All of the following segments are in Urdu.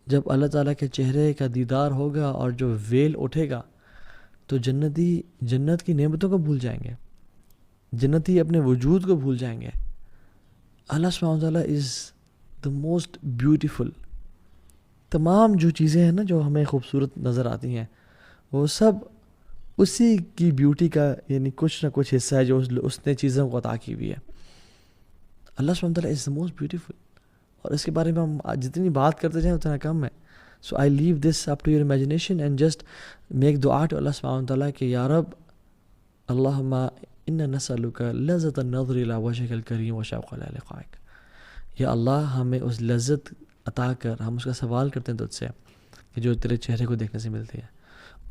جب اللہ تعالیٰ کے چہرے کا دیدار ہوگا اور جو ویل اٹھے گا تو جنتی جنت کی نعمتوں کو بھول جائیں گے، جنتی اپنے وجود کو بھول جائیں گے. اللہ سبحانہ وتعالیٰ از دا موسٹ بیوٹیفل. تمام جو چیزیں ہیں نا جو ہمیں خوبصورت نظر آتی ہیں وہ سب اسی کی بیوٹی کا یعنی کچھ نہ کچھ حصہ ہے جو اس نے چیزوں کو عطا کی ہوئی ہے. اللہ سبحانہ وتعالیٰ از دا موسٹ بیوٹیفل، اور اس کے بارے میں ہم جتنی بات کرتے جائیں اتنا کم ہے. So I leave this up to your imagination and just make دعا ٹو اللہ سبحانہ وتعالیٰ کہ یا رب اللہم انا نسألک لذت النظر الی وجهک الکریم وشوق الی لقائک. یا اللہ ہمیں اس لذت عطا کر، ہم اس کا سوال کرتے ہیں تجھ سے کہ جو تیرے چہرے کو دیکھنے سے ملتی ہے.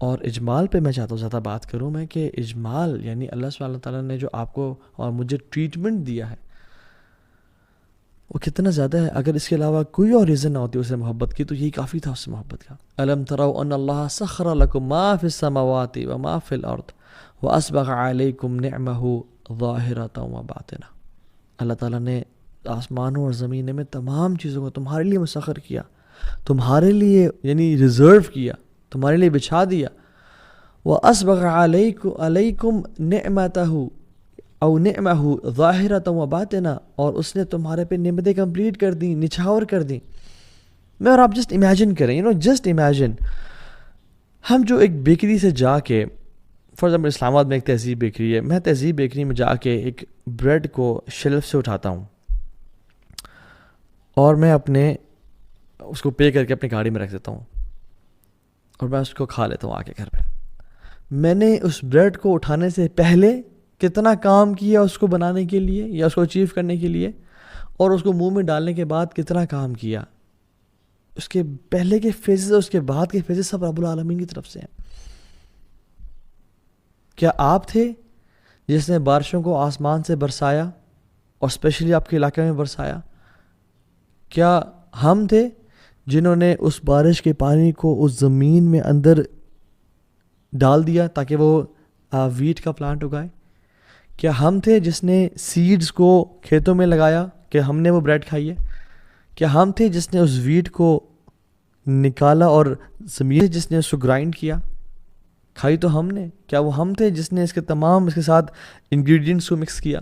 اور اجمال پہ میں چاہتا ہوں زیادہ بات کروں میں کہ اجمال یعنی اللہ سبحانہ تعالیٰ نے جو آپ کو اور مجھے ٹریٹمنٹ دیا ہے وہ کتنا زیادہ ہے. اگر اس کے علاوہ کوئی اور ریزن نہ ہوتی اسے محبت کی تو یہی کافی تھا اس سے محبت کا. الم تروا ان اللہ سخر لکم ما فی السماوات و ما فی الارض واسبغ علیکم نعمہ ظاہرۃ و باطنہ. اللہ تعالیٰ نے آسمانوں اور زمین میں تمام چیزوں کو تمہارے لیے مسخر کیا، تمہارے لیے یعنی ریزرو کیا، تمہارے لیے بچھا دیا. وَأَسْبَغَ عَلَيْكُمْ نِعْمَتَهُ او نعمہ ظاہرۃ و باطنہ، اور اس نے تمہارے پہ نعمتیں کمپلیٹ کر دیں، نچھاور کر دیں. میں اور آپ جسٹ امیجن کریں، جسٹ امیجن ہم جو ایک بیکری سے جا کے، فار ایگزامپل اسلام آباد میں ایک تہذیب بیکری ہے، میں تہذیب بیکری میں جا کے ایک بریڈ کو شیلف سے اٹھاتا ہوں اور میں اس کو پے کر کے اپنی گاڑی میں رکھ دیتا ہوں اور میں اس کو کھا لیتا ہوں آ کے گھر پہ. میں نے اس بریڈ کو اٹھانے سے پہلے کتنا کام کیا اس کو بنانے کے لیے یا اس کو اچیو کرنے کے لیے، اور اس کو منہ میں ڈالنے کے بعد کتنا کام کیا. اس کے پہلے کے فیزز اور اس کے بعد کے فیزز سب رب العالمین کی طرف سے ہیں. کیا آپ تھے جس نے بارشوں کو آسمان سے برسایا اور اسپیشلی آپ کے علاقے میں برسایا؟ کیا ہم تھے جنہوں نے اس بارش کے پانی کو اس زمین میں اندر ڈال دیا تاکہ وہ ویٹ کا پلانٹ اگائے؟ کیا ہم تھے جس نے سیڈز کو کھیتوں میں لگایا کہ ہم نے وہ بریڈ کھائی ہے؟ کیا ہم تھے جس نے اس ویٹ کو نکالا اور زمین جس نے اس کو گرائنڈ کیا؟ کھائی تو ہم نے. کیا وہ ہم تھے جس نے اس کے ساتھ انگریڈینٹس کو مکس کیا؟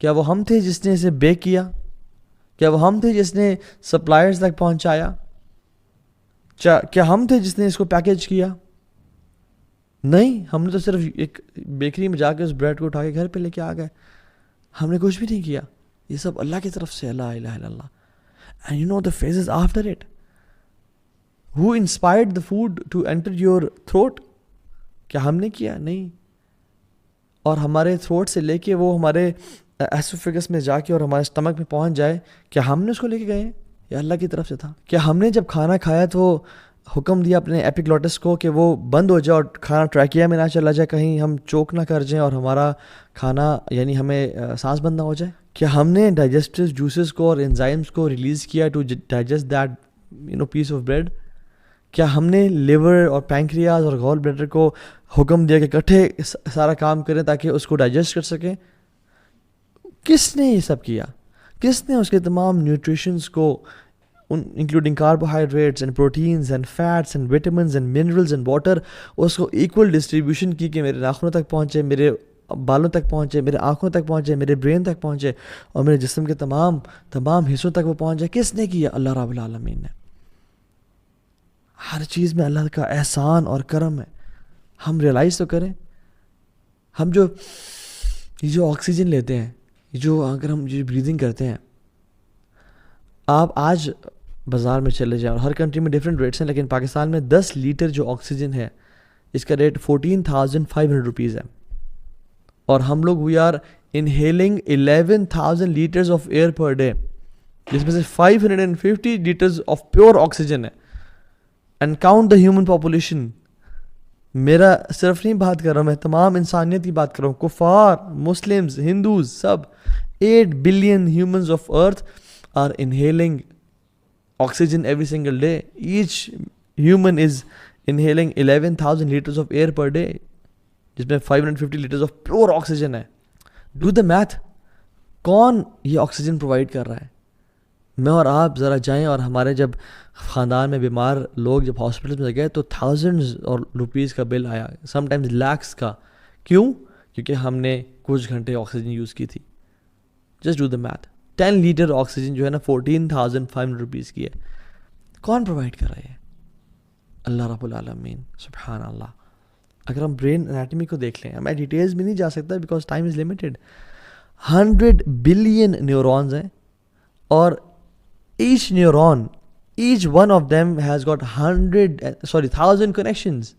کیا وہ ہم تھے جس نے اسے بیک کیا؟ کیا وہ ہم تھے جس نے سپلائرز تک پہنچایا؟ کیا ہم تھے جس نے اس کو پیکیج کیا؟ نہیں، ہم نے تو صرف ایک بیکری میں جا کے اس بریڈ کو اٹھا کے گھر پہ لے کے آ گئے. ہم نے کچھ بھی نہیں کیا. یہ سب اللہ کی طرف سے. لا الہ الا اللہ. And you know the phases after it. Who inspired the food to enter your throat? کیا ہم نے کیا؟ نہیں. اور ہمارے تھروٹ سے لے کے وہ ہمارے ایسوفیگس میں جا کے اور ہمارے اسٹمک میں پہنچ جائے، کیا ہم نے اس کو لے کے گئے ہیں؟ یہ اللہ کی طرف سے تھا. کیا ہم نے جب کھانا کھایا تو حکم دیا اپنے ایپیگلوٹس کو کہ وہ بند ہو جائے اور کھانا ٹریکیا میں نہ چلا جائے، کہیں ہم چوک نہ کر جائیں اور ہمارا کھانا یعنی ہمیں سانس بند نہ ہو جائے؟ کیا ہم نے ڈائجسٹو جوسز کو اور انزائمز کو ریلیز کیا to digest that piece of bread? کیا ہم نے لیور اور پینکریاز اور گال بلیڈر کو حکم دیا کہ اکٹھے سارا کام کریں تاکہ اس کو ڈائجسٹ کر سکیں؟ کس نے یہ سب کیا؟ کس نے اس کے تمام نیوٹریشنز کو including carbohydrates and proteins and fats and vitamins and minerals and water اس کو ایکول ڈسٹریبیوشن کی کہ میرے ناخنوں تک پہنچے، میرے بالوں تک پہنچے، میرے آنکھوں تک پہنچے، میرے برین تک پہنچے اور میرے جسم کے تمام حصوں تک وہ پہنچ جائے؟ کس نے کیا؟ اللہ رب العالمین نے. ہر چیز میں اللہ کا احسان اور کرم ہے. ہم ریئلائز تو کریں. ہم جو آکسیجن لیتے ہیں، اگر ہم بریدنگ کرتے ہیں، آپ آج بازار میں چلے جائیں اور ہر کنٹری میں ڈفرینٹ ریٹس ہیں، لیکن پاکستان میں 10 لیٹر جو آکسیجن ہے اس کا ریٹ 14,500 روپیز ہے، اور ہم لوگ we are inhaling 11,000 litres of air per day, جس میں سے 550 لیٹرز آف پیور آکسیجن ہے. And count the human population. میرا صرف نہیں بات کر رہا ہوں، میں تمام انسانیت کی بات کر رہا ہوں، کفار، Muslims, Hindus, sub 8 billion humans of earth are inhaling oxygen every single day. Each human is inhaling 11,000 liters of air per day, جس میں 550 liters of pure oxygen ہے. Do the math. کون یہ آکسیجن پرووائڈ کر رہا ہے؟ میں اور آپ ذرا جائیں اور ہمارے جب خاندان میں بیمار لوگ جب ہاسپٹل میں گئے تو تھاؤزنڈز اور روپیز کا بل آیا, سم ٹائمز لیکس کا. کیوں؟ کیونکہ ہم نے کچھ گھنٹے آکسیجن یوز کی تھی. Just do the math, 10 litre oxygen جو ہے نا 14,500 روپیز کی ہے. کون پرووائڈ کر رہا ہے؟ اللہ رب العالمین. سبحان اللہ. اگر ہم برین انیٹمی کو دیکھ لیں, میں ڈیٹیلز میں نہیں جا سکتا because time is limited. 100 billion neurons ہیں اور each neuron, each one of them has got 1,000 connections.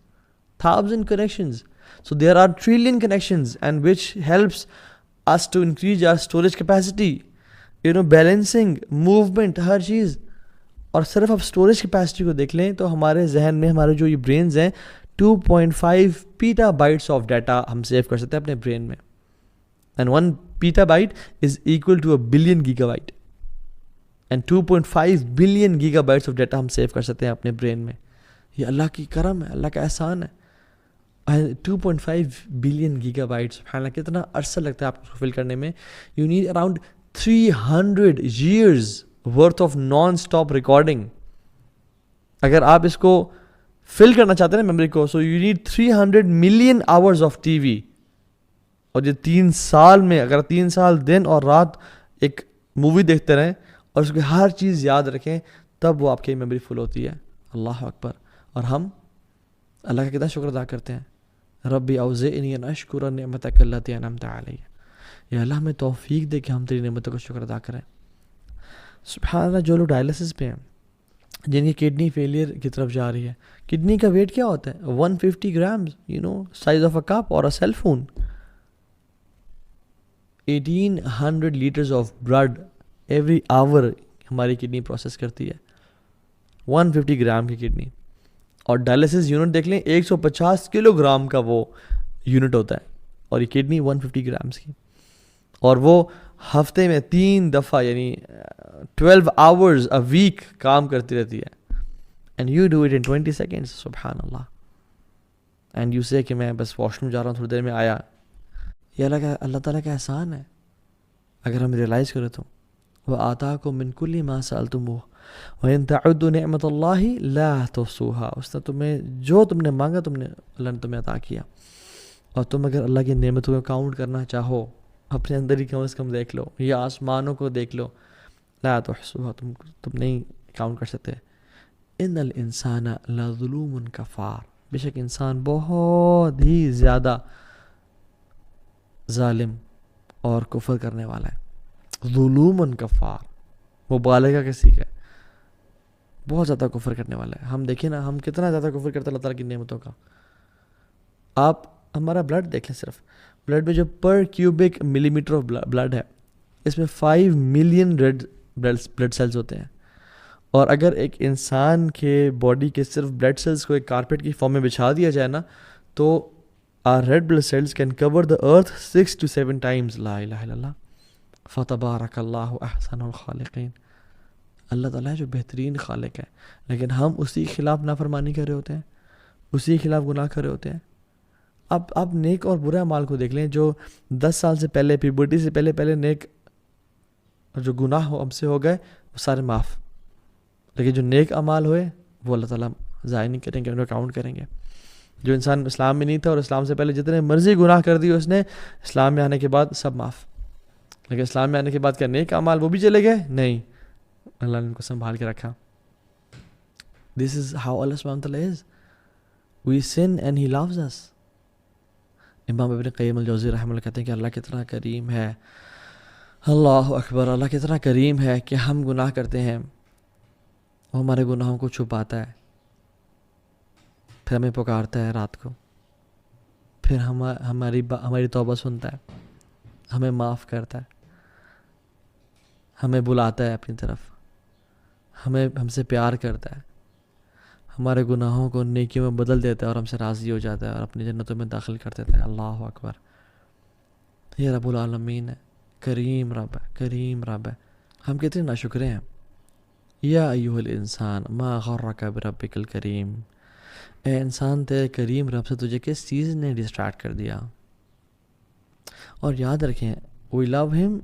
1,000 connections. So there are trillion connections, and which helps us to increase our storage capacity, balancing, movement, ہر چیز. اور صرف آپ اسٹوریج کیپیسٹی کو دیکھ لیں تو ہمارے ذہن میں ہمارے جو یہ برینز ہیں 2.5 پیٹا بائٹس آف ڈیٹا ہم سیو کر سکتے ہیں اپنے برین میں. And 1 petabyte is equal to 1 billion gigabyte. And 2.5 billion gigabytes of data ہم سیو کر سکتے ہیں اپنے برین میں. یہ اللہ کی کرم ہے, اللہ کا احسان ہے. 2.5 بلین گیگا بائٹس, سبحان اللہ, کتنا عرصہ لگتا ہے آپ کو فل کرنے میں. You need around 300 years worth of non stop recording. اگر آپ اس کو فل کرنا چاہتے ہیں نا میموری کو, so you need 300 million hours of T V. اور یہ 3 سال میں اگر 3 سال دن اور رات ایک مووی دیکھتے رہیں اور اس کی ہر چیز یاد رکھیں, تب وہ آپ کی میموری فل ہوتی ہے. اللہ اکبر. اور ہم اللہ کا کتنا شکر ادا کرتے ہیں. ربی اوزعنی ان اشکر نعمتک التی انعمت علی. یا اللہ ہمیں توفیق دے کہ ہم تیری نعمتوں کا شکر ادا کریں. سبحان اللہ. جو لوگ ڈائلسس پہ ہیں, جن کی کڈنی فیلئر کی طرف جا رہی ہے, کڈنی کا ویٹ کیا ہوتا ہے؟ 150 grams, size of a cup اور a cell phone. 1800 litres of blood every hour ہماری کڈنی پروسیس کرتی ہے. 150 گرام کی کڈنی. اور ڈائلسس یونٹ دیکھ لیں 150 کلو گرام کا وہ یونٹ ہوتا ہے, اور یہ کڈنی 150 گرامز کی. اور وہ ہفتے میں 3 دفعہ یعنی 12 hours a week کام کرتی رہتی ہے. And you do it in 20 seconds. سبحان اللہ. اینڈ یو سے کہ میں بس واش روم جا رہا ہوں, تھوڑی دیر میں آیا. یہ اللہ تعالیٰ کا احسان ہے اگر ہم ریئلائز کریں تو. وَآتَاكُم مِّن كُلِّ مَا سَأَلْتُمُوهُ وَإِن تَعُدُّوا نِعْمَةَ اللَّهِ لَا تُحْصُوهَا. اس نے جو تم نے مانگا اللہ نے تمہیں عطا کیا. اور تم اگر اللہ کی نعمتوں کو کاؤنٹ کرنا چاہو, اپنے اندر ہی کم از کم دیکھ لو, یا آسمانوں کو دیکھ لو. لا تحصوها, تم نہیں کاؤنٹ کر سکتے. ان الانسان لظلوم کفار. بے شک انسان بہت ہی زیادہ ظالم اور کفر کرنے والا ہے. ظلوم کفار مبالغہ کا سیکھا ہے, بہت زیادہ کفر کرنے والا ہے. ہم دیکھیں نا ہم کتنا زیادہ کفر کرتے ہیں اللہ تعالیٰ کی نعمتوں کا. آپ ہمارا بلڈ دیکھ لیں, صرف بلڈ میں جو پر کیوبک ملی میٹر آف بلڈ ہے, اس میں 5 ملین ریڈ بلڈ سیلز ہوتے ہیں. اور اگر ایک انسان کے باڈی کے صرف بلڈ سیلز کو ایک کارپیٹ کی فارم میں بچھا دیا جائے نا, تو our red blood cells can cover the earth 6 to 7 times. لا الہ الا اللہ. فتبارک اللہ احسن الخالقین. اللہ تعالیٰ جو بہترین خالق ہے, لیکن ہم اسی کے خلاف نافرمانی کر رہے ہوتے ہیں, اسی کے خلاف گناہ کر رہے ہوتے ہیں. اب نیک اور برے اعمال کو دیکھ لیں. جو 10 سال سے پہلے پیوبرٹی سے پہلے نیک جو گناہ ہم سے ہو گئے وہ سارے معاف, لیکن جو نیک اعمال ہوئے وہ اللہ تعالیٰ ضائع نہیں کریں گے, ان کو کاؤنٹ کریں گے. جو انسان اسلام میں نہیں تھا اور اسلام سے پہلے جتنے مرضی گناہ کر دیے اس نے, اسلام میں آنے کے بعد سب معاف. لیکن اسلام میں آنے کے بعد کیا نیک اعمال وہ بھی چلے گئے؟ نہیں, اللہ نے ان کو سنبھال کے رکھا. دس از ہاؤ اللہ سبحانہ وتعالیٰ از. وی سن اینڈ ہی لوز اس. امام ابن قیم الجوزی رحمہ اللہ کہتے ہیں کہ اللہ کتنا کریم ہے. اللہ اکبر. اللہ کتنا کریم ہے کہ ہم گناہ کرتے ہیں, وہ ہمارے گناہوں کو چھپاتا ہے, پھر ہمیں پکارتا ہے رات کو, پھر ہماری توبہ سنتا ہے, ہمیں معاف کرتا ہے, ہمیں بلاتا ہے اپنی طرف, ہم سے پیار کرتا ہے, ہمارے گناہوں کو نیکیوں میں بدل دیتا ہے اور ہم سے راضی ہو جاتا ہے اور اپنی جنتوں میں داخل کر دیتا ہے. اللہ اکبر. یہ رب العالمین ہے, کریم رب ہے, کریم رب ہے. ہم کتنے ناشکرے ہیں. یا ایھا الانسان ما غرک بربک الکریم. اے انسان تیرے کریم رب سے تجھے کس چیز نے ڈسٹریکٹ کر دیا. اور یاد رکھیں, وی لو ہم